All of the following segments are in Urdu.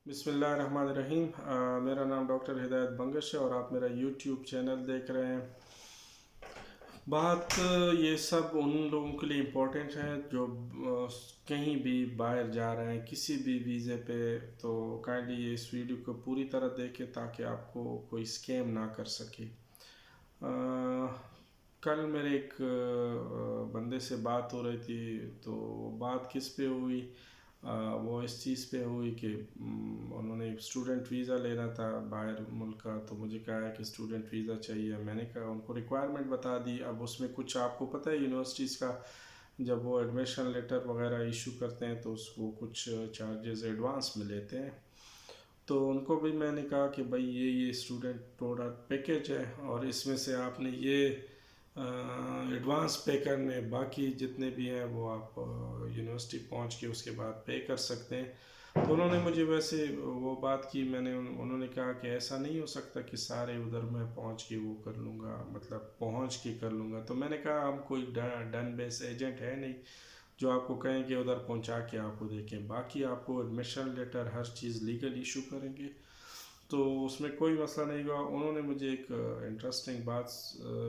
بسم اللہ الرحمن الرحیم۔ میرا نام ڈاکٹر ہدایت بنگش ہے اور آپ میرا یوٹیوب چینل دیکھ رہے ہیں۔ بات یہ سب ان لوگوں کے لیے امپورٹنٹ ہے جو کہیں بھی باہر جا رہے ہیں کسی بھی ویزے پہ، تو کائنڈلی اس ویڈیو کو پوری طرح دیکھیں تاکہ آپ کو کوئی اسکیم نہ کر سکے۔ کل میرے ایک بندے سے بات ہو رہی تھی، تو بات کس پہ ہوئی؟ وہ اس چیز پہ ہوئی کہ انہوں نے اسٹوڈنٹ ویزا لینا تھا باہر ملک کا، تو مجھے کہا ہے کہ اسٹوڈنٹ ویزا چاہیے۔ میں نے کہا ان کو ریکوائرمنٹ بتا دی۔ اب اس میں کچھ آپ کو پتہ ہے یونیورسٹیز کا جب وہ ایڈمیشن لیٹر وغیرہ ایشو کرتے ہیں تو اس کو کچھ چارجز ایڈوانس میں لیتے ہیں۔ تو ان کو بھی میں نے کہا کہ بھائی یہ اسٹوڈنٹ پروڈکٹ پیکیج ہے اور اس میں سے آپ نے یہ ایڈوانس پے کرنے، باقی جتنے بھی ہیں وہ آپ یونیورسٹی پہنچ کے اس کے بعد پے کر سکتے ہیں۔ تو انہوں نے مجھے ویسے وہ بات کی، انہوں نے کہا کہ ایسا نہیں ہو سکتا کہ سارے ادھر میں پہنچ کے وہ کر لوں گا، مطلب پہنچ کے کر لوں گا۔ تو میں نے کہا ہم کوئی ڈن بیس ایجنٹ ہے نہیں جو آپ کو کہیں کہ ادھر پہنچا کے آپ کو دیکھیں، باقی آپ کو ایڈمیشن لیٹر ہر چیز لیگل ایشو کریں گے، تو اس میں کوئی مسئلہ نہیں ہوا۔ انہوں نے مجھے ایک انٹرسٹنگ بات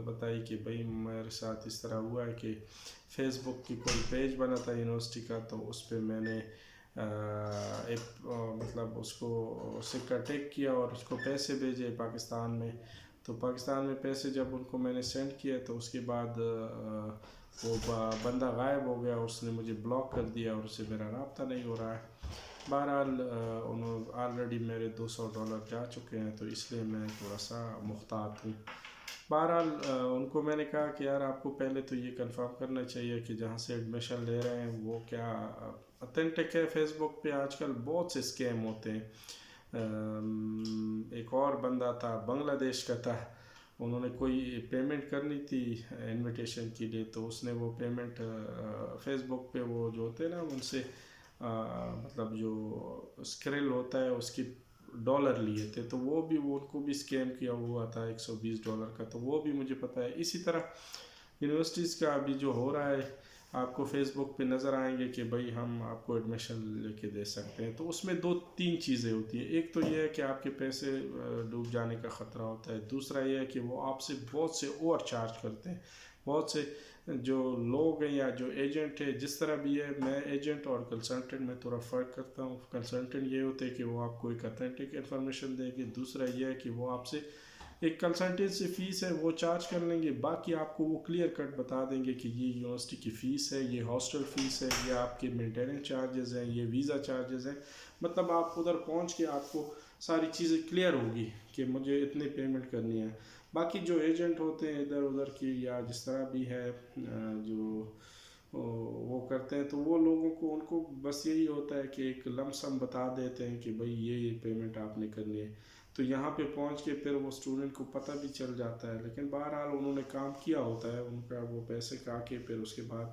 بتائی کہ بھائی میرے ساتھ اس طرح ہوا ہے کہ فیس بک کی کوئی پیج بنا تھا یونیورسٹی کا، تو اس پہ میں نے ایک مطلب اس کو سکہ ٹیک کیا اور اس کو پیسے بھیجے پاکستان میں۔ تو پاکستان میں پیسے جب ان کو میں نے سینڈ کیا تو اس کے بعد وہ بندہ غائب ہو گیا، اس نے مجھے بلاک کر دیا اور اس سے میرا رابطہ نہیں ہو رہا ہے۔ بہرحال انہوں آلریڈی میرے $200 جا چکے ہیں، تو اس لیے میں تھوڑا سا محتاط ہوں۔ بہرحال ان کو میں نے کہا کہ یار آپ کو پہلے تو یہ کنفرم کرنا چاہیے کہ جہاں سے ایڈمیشن لے رہے ہیں وہ کیا اتھینٹک ہے۔ فیس بک پہ آج کل بہت سے اسکیم ہوتے ہیں۔ ایک اور بندہ تھا بنگلہ دیش کا تھا، انہوں نے کوئی پیمنٹ کرنی تھی انویٹیشن کے لیے، تو اس نے وہ پیمنٹ فیس بک پہ وہ جو ہوتے ہیں نا ان سے مطلب جو اسکرل ہوتا ہے اس کی ڈالر لیے تھے، تو وہ بھی ان کو بھی اسکیم کیا ہوا تھا $120 کا، تو وہ بھی مجھے پتہ ہے۔ اسی طرح یونیورسٹیز کا ابھی جو ہو رہا ہے آپ کو فیس بک پہ نظر آئیں گے کہ بھائی ہم آپ کو ایڈمیشن لے کے دے سکتے ہیں، تو اس میں 2-3 چیزیں ہوتی ہیں۔ ایک تو یہ ہے کہ آپ کے پیسے ڈوب جانے کا خطرہ ہوتا ہے، دوسرا یہ ہے کہ وہ آپ سے بہت سے اوور چارج کرتے ہیں۔ بہت سے جو لوگ ہیں یا جو ایجنٹ ہے، جس طرح بھی ہے، میں ایجنٹ اور کنسلٹنٹ میں تھوڑا فرق کرتا ہوں۔ کنسلٹنٹ یہ ہوتے ہیں کہ وہ آپ کو ایک اتھینٹک انفارمیشن دیں گے، دوسرا یہ ہے کہ وہ آپ سے ایک کنسلٹنسی فیس ہے وہ چارج کر لیں گے، باقی آپ کو وہ کلیئر کٹ بتا دیں گے کہ یہ یونیورسٹی کی فیس ہے، یہ ہاسٹل فیس ہے، یہ آپ کے مینٹیننس چارجز ہیں، یہ ویزا چارجز ہیں۔ مطلب آپ ادھر پہنچ کے آپ کو ساری چیزیں کلیئر ہوگی کہ مجھے اتنے پیمنٹ کرنی ہے۔ باقی جو ایجنٹ ہوتے ہیں ادھر ادھر کی یا جس طرح بھی ہے جو وہ کرتے ہیں، تو وہ لوگوں کو ان کو بس یہی ہوتا ہے کہ ایک لم سم بتا دیتے ہیں کہ بھائی یہ پیمنٹ آپ نے کرنی ہے، تو یہاں پہ پہنچ کے پھر وہ اسٹوڈنٹ کو پتہ بھی چل جاتا ہے۔ لیکن بہرحال انہوں نے کام کیا ہوتا ہے، ان کا وہ پیسے کھا کے پھر اس کے بعد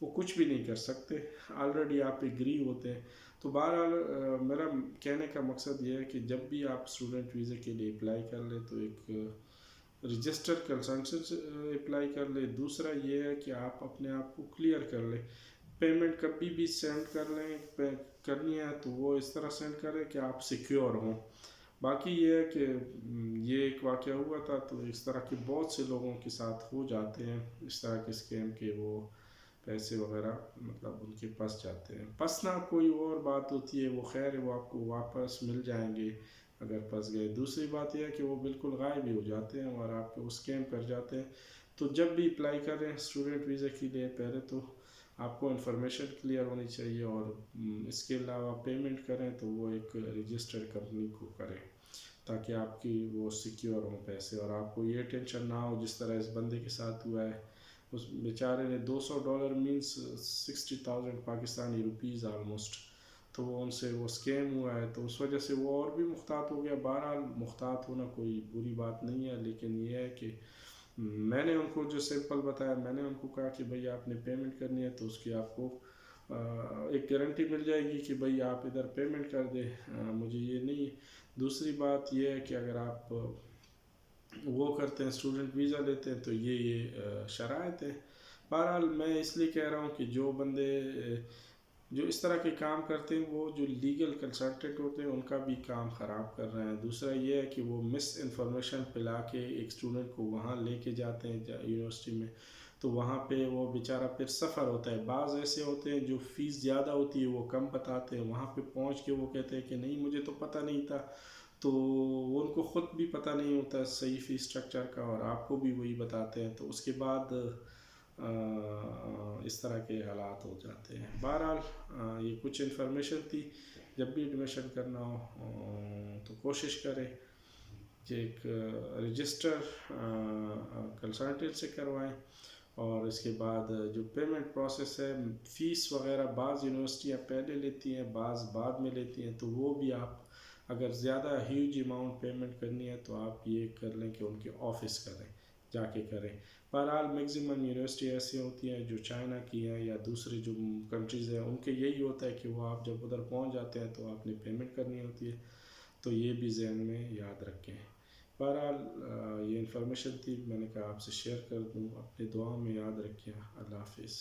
وہ کچھ بھی نہیں کر سکتے، آلریڈی آپ ایگری ہوتے ہیں۔ تو بہرحال میرا کہنے کا مقصد یہ ہے کہ جب بھی آپ اسٹوڈنٹ ویزے کے لیے اپلائی کر لیں تو ایک رجسٹر کنسلٹنٹ اپلائی کر لیں۔ دوسرا یہ ہے کہ آپ اپنے آپ کو کلیئر کر لیں، پیمنٹ کبھی بھی سینڈ کر لیں، کرنی ہے تو وہ اس طرح سینڈ کریں کہ آپ سیکیور ہوں۔ باقی یہ ہے کہ یہ ایک واقعہ ہوا تھا، تو اس طرح کے بہت سے لوگوں کے ساتھ ہو جاتے ہیں اس طرح کے اسکیم کے، وہ پیسے وغیرہ مطلب ان کے پس جاتے ہیں۔ پسنا کوئی اور بات ہوتی ہے، وہ خیر ہے، وہ آپ کو واپس مل جائیں گے اگر پس گئے۔ دوسری بات یہ ہے کہ وہ بالکل غائب ہی ہو جاتے ہیں اور آپ کو اسکیم کر جاتے ہیں۔ تو جب بھی اپلائی کریں اسٹوڈنٹ ویزے کے لیے پہلے تو آپ کو انفارمیشن کلیئر ہونی چاہیے، اور اس کے علاوہ پیمنٹ کریں تو وہ ایک رجسٹرڈ کمپنی کو کریں تاکہ آپ کی وہ سیکیور ہوں پیسے، اور آپ کو یہ ٹینشن نہ ہو جس طرح اس بندے کے ساتھ ہوا ہے۔ اس بیچارے نے $200 مینس 60,000 پاکستانی روپیز آلموسٹ، تو وہ ان سے وہ اسکیم ہوا ہے، تو اس وجہ سے وہ اور بھی محتاط ہو گیا۔ بہرحال محتاط ہونا کوئی بری بات نہیں ہے، لیکن یہ ہے کہ میں نے ان کو جو سمپل بتایا، میں نے ان کو کہا کہ بھئی آپ نے پیمنٹ کرنی ہے تو اس کی آپ کو ایک گارنٹی مل جائے گی کہ بھئی آپ ادھر پیمنٹ کر دیں، مجھے یہ نہیں۔ دوسری بات یہ ہے کہ اگر آپ وہ کرتے ہیں اسٹوڈنٹ ویزا لیتے ہیں تو یہ شرائط ہے۔ بہرحال میں اس لیے کہہ رہا ہوں کہ جو بندے جو اس طرح کے کام کرتے ہیں وہ جو لیگل کنسلٹنٹ ہوتے ہیں ان کا بھی کام خراب کر رہے ہیں. دوسرا یہ ہے کہ وہ مس انفارمیشن پلا کے ایک اسٹوڈنٹ کو وہاں لے کے جاتے ہیں یونیورسٹی میں, تو وہاں پہ وہ بیچارہ پھر سفر ہوتا ہے. بعض ایسے ہوتے ہیں جو فیس زیادہ ہوتی ہے وہ کم بتاتے ہیں, وہاں پہ پہنچ کے وہ کہتے ہیں کہ نہیں مجھے تو پتہ نہیں تھا, تو وہ ان کو خود بھی پتہ نہیں ہوتا صحیح فیس اسٹرکچر کا, اور آپ کو بھی وہی بتاتے ہیں, تو اس کے بعد اس طرح کے حالات ہو جاتے ہیں. بہرحال یہ کچھ انفارمیشن تھی. جب بھی ایڈمیشن کرنا ہو تو کوشش کریں کہ ایک رجسٹر کنسلٹنٹ سے کروائیں, اور اس کے بعد جو پیمنٹ پروسیس ہے, فیس وغیرہ بعض یونیورسٹیاں پہلے لیتی ہیں بعض بعد میں لیتی ہیں, تو وہ بھی آپ اگر زیادہ ہیوج اماؤنٹ پیمنٹ کرنی ہے تو آپ یہ کر لیں کہ ان کے آفس کریں, جا کے کریں. بہرحال میکزیمم یونیورسٹی ایسی ہوتی ہیں جو چائنا کی ہیں یا دوسری جو کنٹریز ہیں, ان کے یہی ہوتا ہے کہ وہ آپ جب ادھر پہنچ جاتے ہیں تو آپ نے پیمنٹ کرنی ہوتی ہے, تو یہ بھی ذہن میں یاد رکھیں. بہرحال یہ انفارمیشن تھی, میں نے کہا آپ سے شیئر کر دوں. اپنی دعا میں یاد رکھیں. اللہ حافظ.